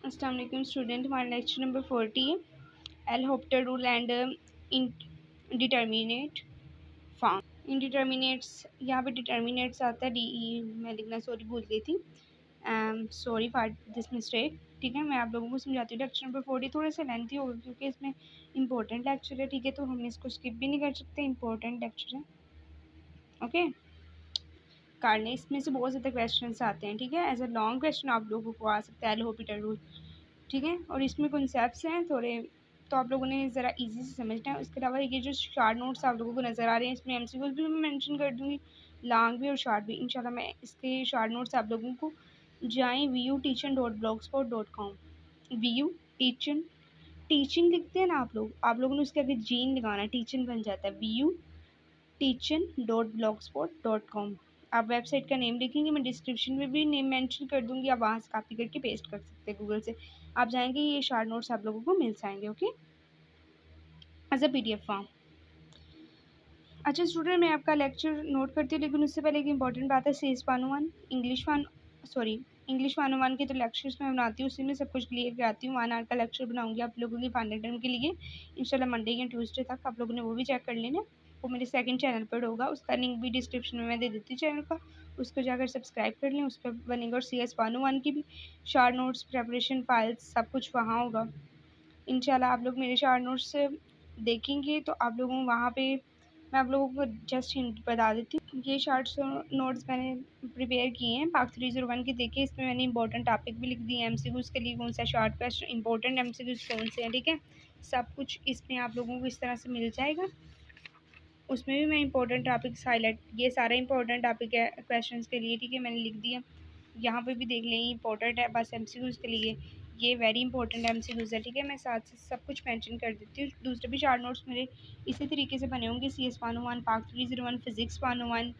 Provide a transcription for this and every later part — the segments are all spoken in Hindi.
अस्सलाम वालेकुम स्टूडेंट, हमारा lecture number 40 L'Hopital rule and indeterminate form. Indeterminates, यहाँ पे डिटर्मिनेट्स आता है DE, मैं लिखना सॉरी भूल गई थी, सॉरी फॉर दिस मिस्टेक। ठीक है, मैं आप लोगों को समझाती हूँ। लेक्चर नंबर 40 थोड़ा सा लेंथी होगा क्योंकि इसमें इंपॉर्टेंट लेक्चर है। ठीक है, तो हम इसको स्किप भी नहीं कर सकते, इंपॉर्टेंट लेक्चर है। ओके, करने इसमें से बहुत ज़्यादा क्वेश्चन आते हैं। ठीक है, एज अ लॉन्ग क्वेश्चन आप लोगों को आ सकता है एल होपिटल रूल। ठीक है, और इसमें कॉन्सेप्ट्स हैं थोड़े, तो आप लोगों ने ज़रा इजी से समझना है। उसके अलावा ये जो शॉर्ट नोट्स आप लोगों को नज़र आ रहे हैं, इसमें MCQs भी मैं मेंशन कर दूँगी, लॉन्ग भी और शॉर्ट भी। इंशाल्लाह मैं इसके शॉर्ट नोट्स आप लोगों को जाएँ VUteaching.blogspot.com। VU टीचन, टीचिंग लिखते हैं ना आप लोगों ने उसके आगे जीन लगाना, टीचन बन जाता है। VUteaching.blogspot.com। आप वेबसाइट का नेम लिखेंगे, मैं डिस्क्रिप्शन में भी नेम मेंशन कर दूंगी, आप वहाँ से कॉपी करके पेस्ट कर सकते हैं गूगल से। आप जाएंगे, ये शॉर्ट नोट्स आप लोगों को मिल जाएंगे। Okay, as a PDF form. अच्छा स्टूडेंट, मैं आपका लेक्चर नोट करती हूँ, लेकिन उससे पहले एक इंपॉर्टेंट बात है। CS 101 इंग्लिश 101 के तो लेक्चर्स मैं बनाती हूँ, उसी में सब कुछ क्लियर कराती हूँ। 1 आवर का लेक्चर बनाऊंगी आप लोगों के फाइनल टर्म के लिए इंशाल्लाह मंडे या ट्यूसडे तक। आप लोगों ने वो भी चेक कर लेना, वो मेरे सेकंड चैनल पर होगा, उसका लिंक भी डिस्क्रिप्शन में मैं दे देती हूँ चैनल का, उसको जाकर सब्सक्राइब कर लें, उस पर बनेगा। और CS 101 की भी शॉर्ट नोट्स, प्रेपरेशन फाइल्स, सब कुछ वहाँ होगा इंशाल्लाह। आप लोग मेरे शॉर्ट नोट्स देखेंगे तो आप लोगों वहाँ पे मैं आप लोगों को जस्ट हिंट बता देती हूँ। ये शॉर्ट्स नोट्स मैंने प्रिपेयर किए हैं पार्ट 301 के। देखिए, इसमें मैंने इंपॉर्टेंट टॉपिक भी लिख दिए हैं, MCQs के लिए कौन सा शॉर्ट क्वेश्चन, इंपॉर्टेंट MCQs कौन से हैं। ठीक है, सब कुछ इसमें आप लोगों को इस तरह से मिल जाएगा। उसमें भी मैं इंपॉर्टेंट टॉपिक्स हाईलाइट, ये सारा इंपॉर्टेंट टॉपिक है क्वेश्चंस के लिए। ठीक है, मैंने लिख दिया, यहाँ पे भी देख लें, इंपॉर्टेंट है बस MCQs के लिए, ये वेरी इंपॉर्टेंट MCQs है। ठीक है, मैं साथ से सब कुछ मेंशन कर देती हूँ। दूसरे भी शॉर्ट नोट्स मेरे इसी तरीके से बने होंगे। CS 101, पार्ट 301, फिजिक्स 101,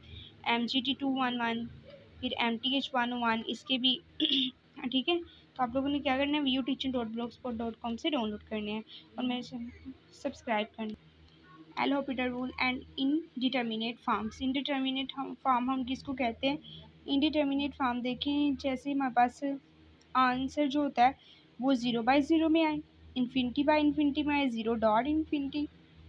MGT 211, फिर MTH 101, इसके भी ठीक है, तो आप लोगों ने क्या करना है, VUteaching.blogspot.com से डाउनलोड करने हैं और मेरे सब्सक्राइब करना है। L'Hopital rule and indeterminate forms. Indeterminate form हम किसको कहते हैं? इनडिटर्मिनेट फॉर्म देखें, जैसे हमारे पास आंसर जो होता है वो 0/0 में आए, इन्फिनिटी में आए, 0.इन्फिनिटी,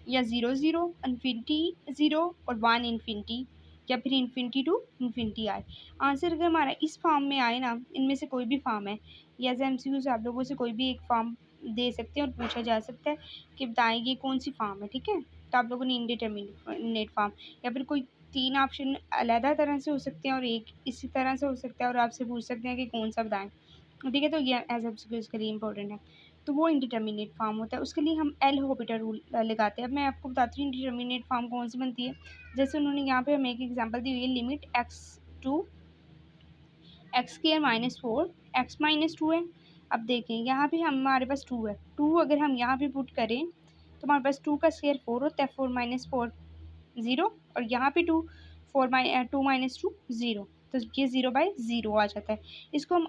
या 0 इन्फिनिटी 0 और 1 इन्फिनिटी, या फिर इन्फिनिटी टू इन्फिनिटी आए। आंसर अगर हमारा इस फॉर्म में आए ना, इनमें से कोई भी फॉर्म है, या MCQ से आप लोगों से कोई भी एक फॉर्म दे सकते हैं और पूछा जा सकता है कि बताएं ये कौन सी फॉर्म है। ठीक है, तो आप लोगों ने इनडिटर्मिनेट फॉर्म, या फिर कोई 3 ऑप्शन अलग तरह से हो सकते हैं और एक इसी तरह से हो सकता है, और आपसे पूछ सकते हैं कि कौन सा बताएं। ठीक है, तो ये एज MCQ के लिए इंपॉर्टेंट है, तो वो इंडिटर्मिनेट फॉर्म होता है। उसके लिए हम एल होपिटल रूल लगाते हैं। अब मैं आपको बताती हूँ इंडिटर्मिनेट फॉर्म कौन सी बनती है। जैसे उन्होंने यहाँ पे हमें एक एग्जांपल दी हुई है, limit x to x² - 4 x - 2 है। अब देखें, यहाँ पे हमारे पास 2 है, 2 अगर हम यहाँ पे पुट करें तो हमारे पास 2 का स्क्वायर 4 होता है, 4 - 4 0, और यहाँ पे 2 - 2 0, तो ये 0/0 आ जाता है। इसको हम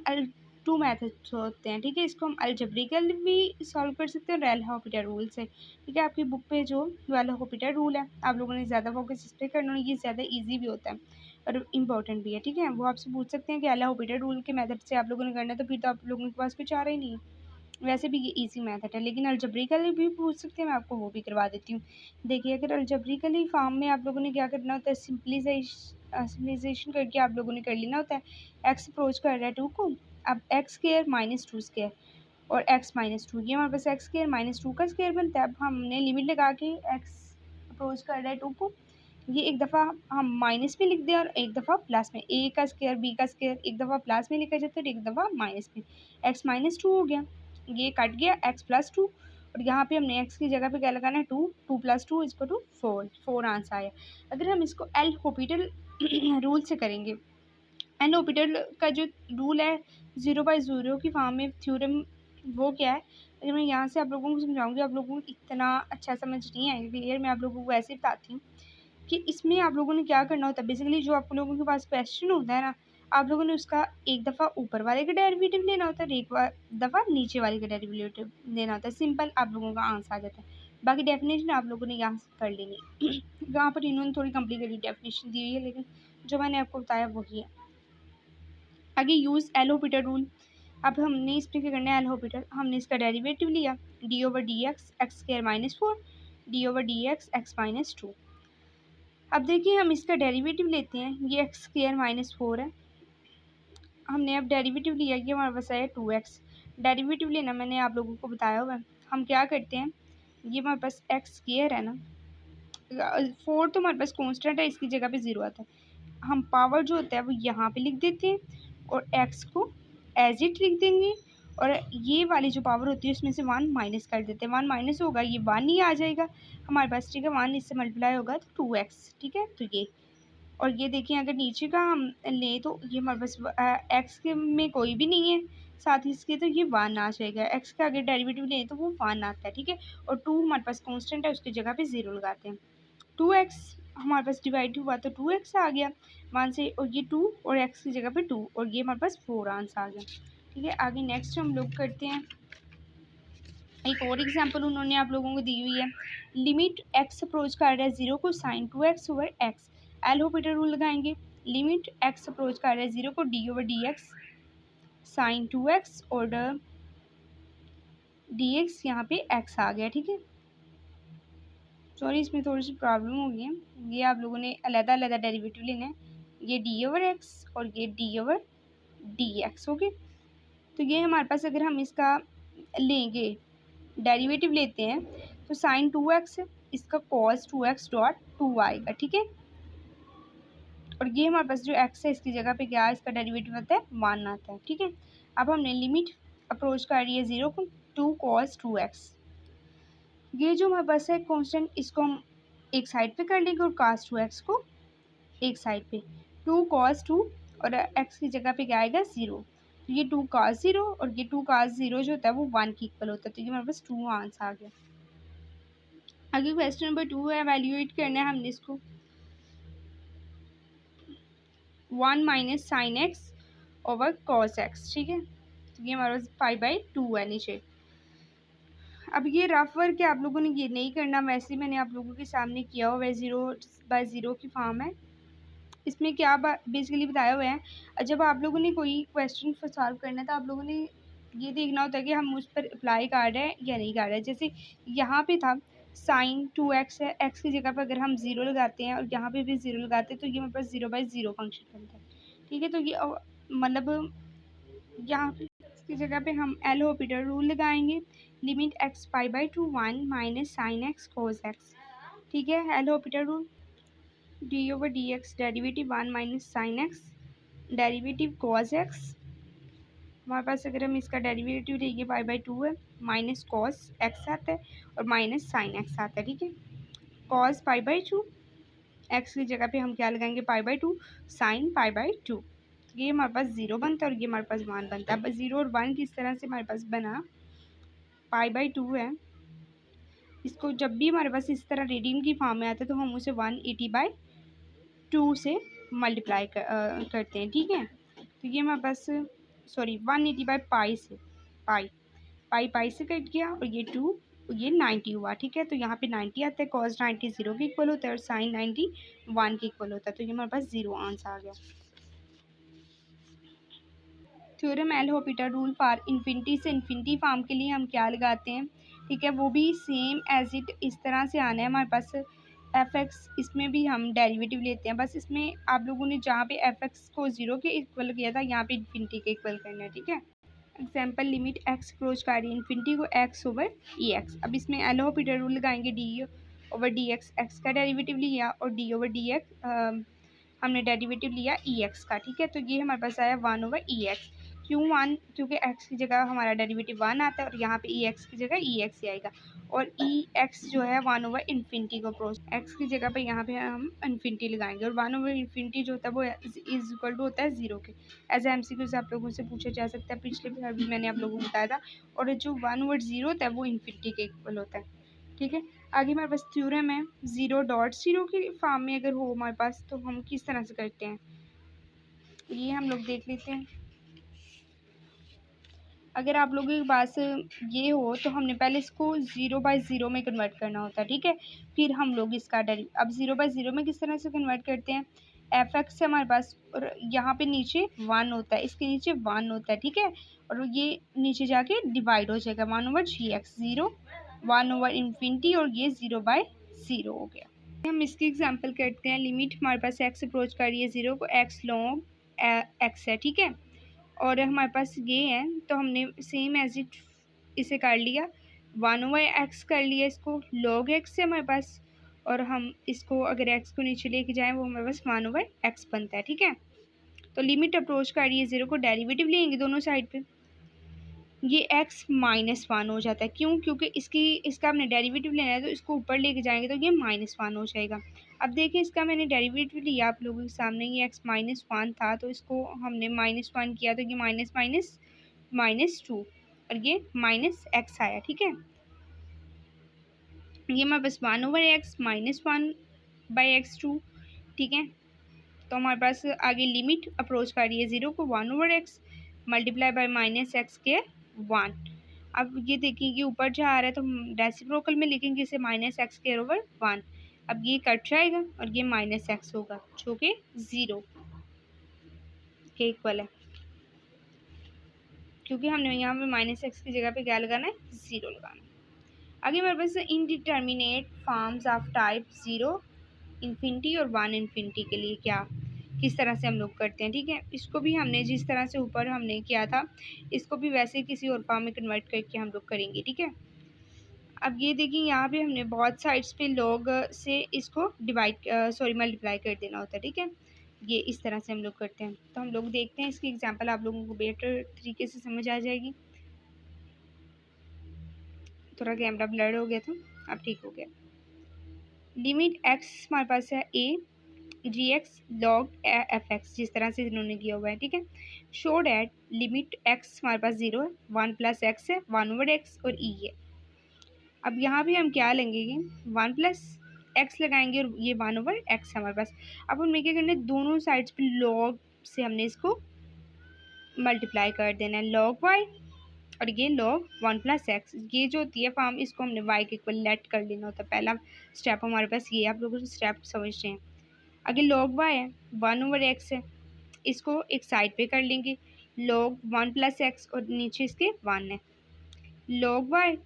2 मेथड्स होते हैं। ठीक है, इसको हम अलजेब्रिकल भी सॉल्व कर सकते हैं और एल होपिटल रूल से। ठीक है, आपकी बुक पे जो एल होपिटल रूल है, आप लोगों ने ज़्यादा फोकस इस पर करना, ये ज़्यादा ईजी भी होता है और इम्पॉर्टेंट भी है। ठीक है, वो आपसे पूछ सकते हैं कि एल होपिटल रूल के मेथड से आप लोगों ने करना है, तो फिर तो आप लोगों के पास कुछ आ रहा ही नहीं है। वैसे भी ये इजी मेथड है, लेकिन अलजेब्रिकली भी पूछ सकते हैं, मैं आपको वो भी करवा देती हूँ। देखिए, अगर अलजेब्रिकली फॉर्म में आप लोगों ने क्या करना होता है, सिंपलाइजेशन करके आप लोगों ने कर लेना होता है। एक्स अप्रोच कर रहा है 2 को, अब x² - 2² और x - 2, ये हमारे पास x² - 2 का स्क्वायर बनता है। अब हमने लिमिट लगा के x अप्रोच कर रहा है 2 को, ये एक दफ़ा हम माइनस में लिख दें और एक दफ़ा प्लस में, a का स्क्वायर b का स्क्वायर एक दफ़ा प्लस में लिखा जाता है और एक दफ़ा माइनस में। x - 2 हो गया, ये कट गया, x + 2, और यहाँ पे हमने x की जगह पे क्या लगाना है, 2, 2 + 2 = 4, 4 आंसर आया। अगर हम इसको एल होपिटल रूल से करेंगे, एल होपिटल का जो रूल है 0/0 की फॉर्म में थ्योरम, वो क्या है, अगर मैं यहाँ से आप लोगों को समझाऊंगी, आप लोगों को इतना अच्छा समझ नहीं आएगा क्लियर, मैं आप लोगों को ऐसे बताती हूँ कि इसमें आप लोगों ने क्या करना होता है। बेसिकली जो आप लोगों के पास क्वेश्चन होता है ना, आप लोगों ने उसका एक दफ़ा ऊपर वाले का डेरिवेटिव लेना होता है और एक दफ़ा नीचे वाले का डेरिवेटिव लेना होता है। सिंपल आप लोगों का आंसर आ जाता है। बाकी डेफिनेशन आप लोगों ने यहाँ से कर लेनी है। यहाँ पर इन्होंने थोड़ी कॉम्प्लिकेटेड डेफिनेशन दी हुई है, लेकिन जो मैंने आपको बताया वही है। आगे यूज़ एल होपिटल रूल। अब हमने इस पर क्या करना है, एल हॉस्पिटल, हमने इसका डेरिवेटिव लिया D over D x x square minus 4 D over D x x minus 2। अब देखिए हम इसका डेरिवेटिव लेते हैं, ये एक्स स्क्वायर माइनस 4 है, हमने अब डेरिवेटिव लिया, ये हमारे पास आया 2x। डेरिवेटिव लेना मैंने आप लोगों को बताया हुआ है। हम क्या करते हैं, ये हमारे पास एक्स स्क्वायर है ना, 4 तो हमारे पास कांस्टेंट है, इसकी जगह पे 0 आता है, हम पावर जो होता है वो यहाँ पे लिख देते हैं और x को एज इट लिख देंगे, और ये वाली जो पावर होती है उसमें से 1 माइनस कर देते हैं, 1 माइनस होगा ये 1 ही आ जाएगा हमारे पास, ठीक है, 1 इससे मल्टीप्लाई होगा तो 2x, ठीक है। तो ये, और ये देखिए अगर नीचे का हम लें तो ये हमारे पास एक्स के में कोई भी नहीं है साथ ही इसके, तो ये 1 आ जाएगा, एक्स का अगर डेरिवेटिव लें तो वो 1 आता है, ठीक है। और 2 हमारे पास कांस्टेंट है, उसकी जगह पे 0 लगाते हैं। 2x हमारे पास डिवाइड हुआ तो 2x आ गया 1 से, और ये 2 और x की जगह पे 2, और ये हमारे पास 4 आंसर आ गया, ठीक है। आगे नेक्स्ट हम लोग करते हैं, एक और एग्जांपल उन्होंने आप लोगों को दी हुई है, लिमिट x अप्रोच कर रहा है 0 को sine 2x over x, L hospital rule लगाएंगे, लिमिट x अप्रोच कर रहा है 0 को D over D x sine 2x और डी एक्स यहाँ पे x आ गया, ठीक है। सॉरी इसमें थोड़ी सी प्रॉब्लम हो गई है, ये आप लोगों ने अलग अलग डेरिवेटिव लेना है, ये डी ओवर एक्स और ये D over D x, okay. तो ये हमारे पास अगर हम इसका लेंगे डेरिवेटिव लेते हैं तो साइन 2x इसका कॉस 2x डॉट 2 आएगा, ठीक है। और ये हमारे पास जो x है इसकी जगह पे क्या है, इसका डेरिवेटिव आता है 1 आता है, ठीक है। अब हमने लिमिट अप्रोच कर रही है 0 को 2 cos 2x, ये जो हमारे पास है कांस्टेंट, इसको हम एक साइड पे कर लेंगे और cos 2x को एक साइड पे, 2 cos 2 और x की जगह पे क्या आएगा 0, तो ये 2 cos 0 और ये 2 cos 0 जो होता है वो 1 के इक्वल होता है, तो ये हमारे पास 2 आंसर आ गया। आगे क्वेश्चन नंबर 2 है, एवेल्यूएट करना है हमने इसको, 1 minus sine x over cos x, ठीक है। तो ये हमारे पास 5/2 है नीचे। अब ये रफ वर्क है, आप लोगों ने ये नहीं करना, वैसे मैंने आप लोगों के सामने किया हुआ है, 0/0 की फॉर्म है। इसमें क्या बेसिकली बताया हुआ है, जब आप लोगों ने कोई क्वेश्चन सॉल्व करना है तो आप लोगों ने ये देखना होता है कि हम उस पर अप्लाई कर रहे हैं या नहीं कर रहे हैं। जैसे यहाँ पे था साइन 2x है, x की जगह पर अगर हम 0 लगाते हैं और यहाँ पे भी 0 लगाते हैं तो ये हमारे पास 0/0 फंक्शन बनता है, ठीक है। तो ये मतलब यहाँ पे इसकी जगह पे हम एल हॉस्पिटल रूल लगाएंगे, limit x π/2 1 minus sine x cos x, ठीक है। L hospital rule D over D x derivative 1 minus sine x derivative cos x, हमारे पास अगर हम इसका डेरिवेटिव लेंगे 5/2 है, माइनस कॉस एक्स आता है और माइनस साइन एक्स आता है, ठीक है। कॉस 5/2, एक्स की जगह पे हम क्या लगाएंगे 5/2 साइन 5/2, ये हमारे पास 0 बनता है और ये हमारे पास 1 बनता है। अब 0 और 1 किस तरह से हमारे पास बना, 5/2 है, इसको जब भी हमारे पास इस तरह रेडियन की फॉर्म में आता है तो हम उसे 180/2 से मल्टीप्लाई करते हैं, ठीक है। तो ये हमारे पास सॉरी 180/पाई से, पाई से कट गया और ये 2 और ये 90 हुआ, ठीक है। तो यहाँ पे 90 आता है, कॉस 90 0 के इक्वल होता है और साइन 90 1 के इक्वल होता है, तो ये हमारे पास 0 आंसर आ गया। Theorem L hospital rule for infinity से इन्फिनिटी फॉर्म के लिए हम क्या लगाते हैं, ठीक है, वो भी सेम एज इट इस तरह से आना है हमारे पास। एफ एक्स इसमें भी हम डेरिवेटिव लेते हैं, बस इसमें आप लोगों ने जहाँ पे एफ एक्स को 0 के इक्वल किया था यहाँ पे इन्फिनिटी के इक्वल करना है, ठीक है। एग्जाम्पल लिमिट एक्स अप्रोच कर रही है इन्फिनिटी को एक्स ओवर ई एक्स, अब इसमें एल हॉस्पिटल रूल लगाएंगे, D over D x, x का डेरिवेटिव लिया और डी ओवर डी एक्स हमने डेरिवेटिव लिया ई एक्स का, ठीक है। तो ये हमारे पास आया 1 ओवर ई एक्स, क्यों 1, क्योंकि x की जगह हमारा डेरिवेटिव 1 आता है और यहाँ पे ई एक्स की जगह ई एक्स ही आएगा, और ई एक्स जो है 1 ओवर इन्फिनिटी को अप्रोच, एक्स की जगह पे यहाँ पे हम इन्फिनिटी लगाएंगे, और 1 ओवर इन्फिनिटी जो होता है वो इज इक्वल टू होता है 0 के। एज MCQ से आप लोगों से पूछा जा सकता है, पिछले बार भी मैंने आप लोगों को बताया था, और जो 1 ओवर 0 होता है वो इन्फिनिटी के इक्वल होता है, ठीक है। आगे हमारे पास थ्योरम है 0.0 की फॉर्म में अगर हो हमारे पास तो हम किस तरह से करते हैं, ये हम लोग देख लेते हैं। अगर आप लोगों के पास ये हो तो हमने पहले इसको 0/0 में कन्वर्ट करना होता है, ठीक है, फिर हम लोग इसका अब 0/0 में किस तरह से कन्वर्ट करते हैं, एफ एक्स से हमारे पास और यहाँ पे नीचे 1 होता है, इसके नीचे 1 होता है, ठीक है, और ये नीचे जाके डिवाइड हो जाएगा 1/g(x) 0 1/∞ और ये 0/0 हो गया। हम इसकी एग्जांपल करते हैं। लिमिट हमारे पास x अप्रोच कर रही है 0 को, x लॉन्ग x है, ठीक है, और हमारे पास ये है तो हमने सेम एज इट इसे कर लिया 1/x कर लिया, इसको log x है हमारे पास, और हम इसको अगर x को नीचे लेके जाएं वो हमारे पास 1/x बनता है, ठीक है। तो लिमिट अप्रोच कर रही है 0 को, डेरिवेटिव लेंगे दोनों साइड पे, ये x-1 हो जाता है। क्यों? क्योंकि इसका हमने डेरिवेटिव लेना है तो इसको ऊपर लेके जाएंगे तो ये -1 हो जाएगा। अब देखिए इसका मैंने डेरिवेटिव लिया आप लोगों के सामने, ये x-1 था तो इसको हमने -1 किया तो ये माइनस माइनस -2 और ये -x आया, ठीक है। ये हमारे पास 1/x -1/x2, ठीक है। तो हमारे पास आगे लिमिट अप्रोच कर रही है 0 को, 1/x मल्टीप्लाई बाय -x² 1। अब ये देखिए ये ऊपर जा आ रहा है तो हम रेसिप्रोकल में लिखेंगे इसे -x²/1। अब ये कट जाएगा और ये -x होगा जो कि 0 के इक्वल है, क्योंकि हमने यहाँ पे -x की जगह पे क्या लगाना है, 0 लगाना है। आगे हमारे पास indeterminate forms of type 0 infinity और 1 इन्फिनिटी के लिए क्या किस तरह से हम लोग करते हैं, ठीक है। इसको भी हमने जिस तरह से ऊपर हमने किया था इसको भी वैसे ही किसी और फॉर्म में कन्वर्ट करके हम लोग करेंगे, ठीक है। अब ये देखिए यहाँ पे हमने बहुत साइड्स पे लॉग से इसको मल्टीप्लाई कर देना होता है, ठीक है। ये इस तरह से हम लोग करते हैं। तो हम लोग देखते हैं इसकी एग्जांपल, आप लोगों को बेटर तरीके से समझ आ जाएगी। थोड़ा कैमरा ब्लर हो गया था, अब ठीक हो गया। लिमिट x हमारे पास है a g(x) log f(x) जिस तरह से इन्होंने दिया हुआ है, ठीक है। शो डैट लिमिट x हमारे पास 0 है, 1 + x है, 1/x और e है। अब यहाँ भी हम क्या लेंगे, 1 + x लगाएंगे और ये 1/x है हमारे पास। अब हमें क्या करना है, दोनों साइड्स पे log से हमने इसको मल्टीप्लाई कर देना है, log y और ये log 1 + x। ये जो होती है फॉर्म इसको हमने y के इक्वल लेट कर लेना होता है। पहला स्टेप हमारे पास ये, आप लोग स्टेप समझ रहे हैं। आगे log y है, 1/x है, इसको एक साइड पे कर लेंगे, log 1 + x और नीचे इसके 1 है, log y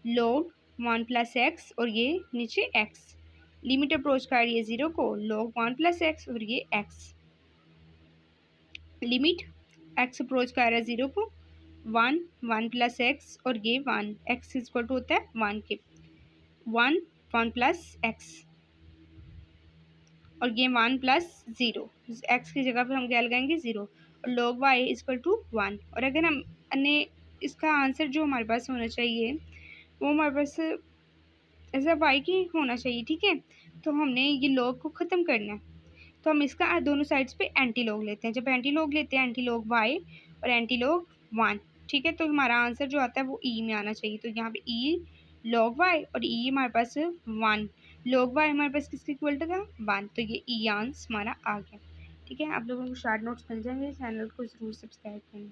log 1 + x और ये नीचे x। लिमिट अप्रोच कर रही है 0 को, log 1 + x और ये x। लिमिट x अप्रोच कर रहा है 0 को, 1 + x और ये 1, x इक्वल टू होता है 1 के, 1 + x और ये 1 + 0, x की जगह पे हम क्या लगाएंगे 0 और log y इक्वल टू 1। और अगर हम अन्य इसका आंसर जो हमारे पास होना चाहिए वो हमारे पास ऐसा y की होना चाहिए, ठीक है। तो हमने ये log को ख़त्म करना है तो हम इसका दोनों साइड्स पे एंटी लॉग लेते हैं। जब एंटी लॉग लेते हैं, एंटी लॉग y और एंटी लॉग 1, ठीक है, तो हमारा आंसर जो आता है वो e में आना चाहिए। तो यहाँ पे e log y और e हमारे पास 1, log y हमारे पास किसके इक्वल था 1, तो ये e आंसर हमारा आ गया, ठीक है। आप लोगों को शॉर्ट नोट्स मिल जाएंगे, चैनल को ज़रूर सब्सक्राइब करें।